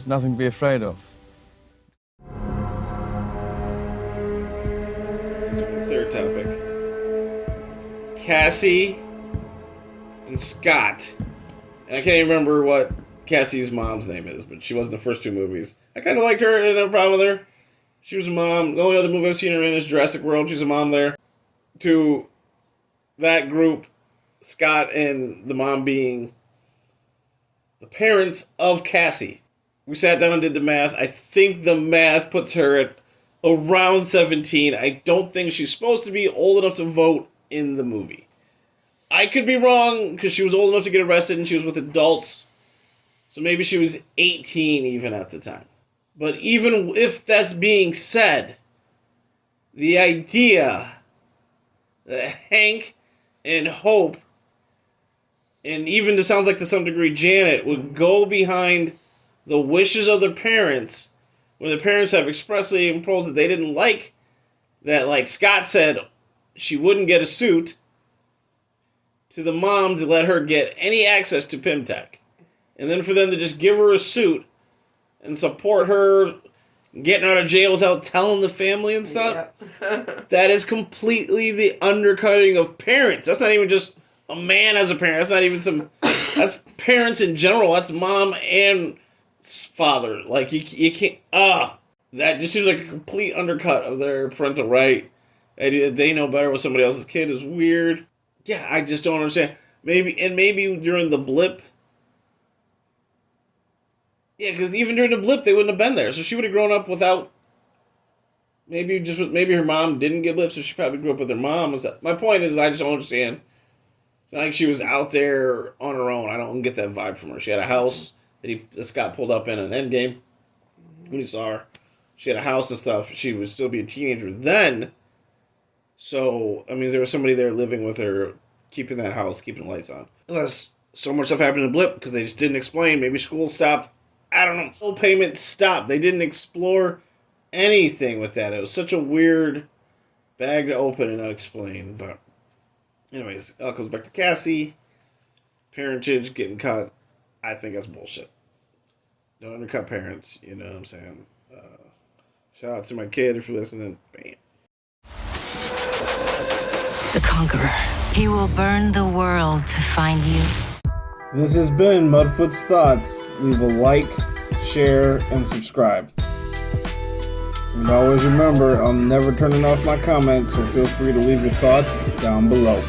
There's nothing to be afraid of. This is the third topic. Cassie and Scott. And I can't even remember what Cassie's mom's name is, but she was in the first two movies. I kind of liked her, I didn't have a problem with her. She was a mom. The only other movie I've seen her in is Jurassic World. She's a mom there. To that group, Scott and the mom being the parents of Cassie. We sat down and did the math. I think the math puts her at around 17. I don't think she's supposed to be old enough to vote in the movie. I could be wrong, because she was old enough to get arrested and she was with adults. So maybe she was 18 even at the time. But even if that's being said, the idea that Hank and Hope, and even it sounds like to some degree Janet, would go behind the wishes of their parents when the parents have expressly imposed that they didn't like that, like Scott said, she wouldn't get a suit, to the mom to let her get any access to Pimtech. And then for them to just give her a suit and support her getting out of jail without telling the family and stuff. Yep. That is completely the undercutting of parents. That's not even just a man as a parent. That's not even some... That's parents in general. That's mom and father. Like, you can't... That just seems like a complete undercut of their parental right. They know better with somebody else's kid is weird. Yeah, I just don't understand. Maybe during the blip... Yeah, because even during the blip, they wouldn't have been there. So she would have grown up without... Maybe her mom didn't get blips, so she probably grew up with her mom. My point is, I just don't understand. It's not like she was out there on her own. I don't get that vibe from her. She had a house that Scott pulled up in an Endgame when he saw her. She had a house and stuff. She would still be a teenager then. So, I mean, there was somebody there living with her, keeping that house, keeping the lights on. Unless so much stuff happened in the blip because they just didn't explain. Maybe school stopped. I don't know. Full payment stopped. They didn't explore anything with that. It was such a weird bag to open and not explain. But anyways, it all comes back to Cassie. Parentage getting cut. I think that's bullshit. Don't undercut parents. You know what I'm saying? Shout out to my kid if you're listening. Bam. The Conqueror. He will burn the world to find you. This has been Mudfoot's Thoughts. Leave a like, share, and subscribe. And always remember, I'm never turning off my comments, so feel free to leave your thoughts down below.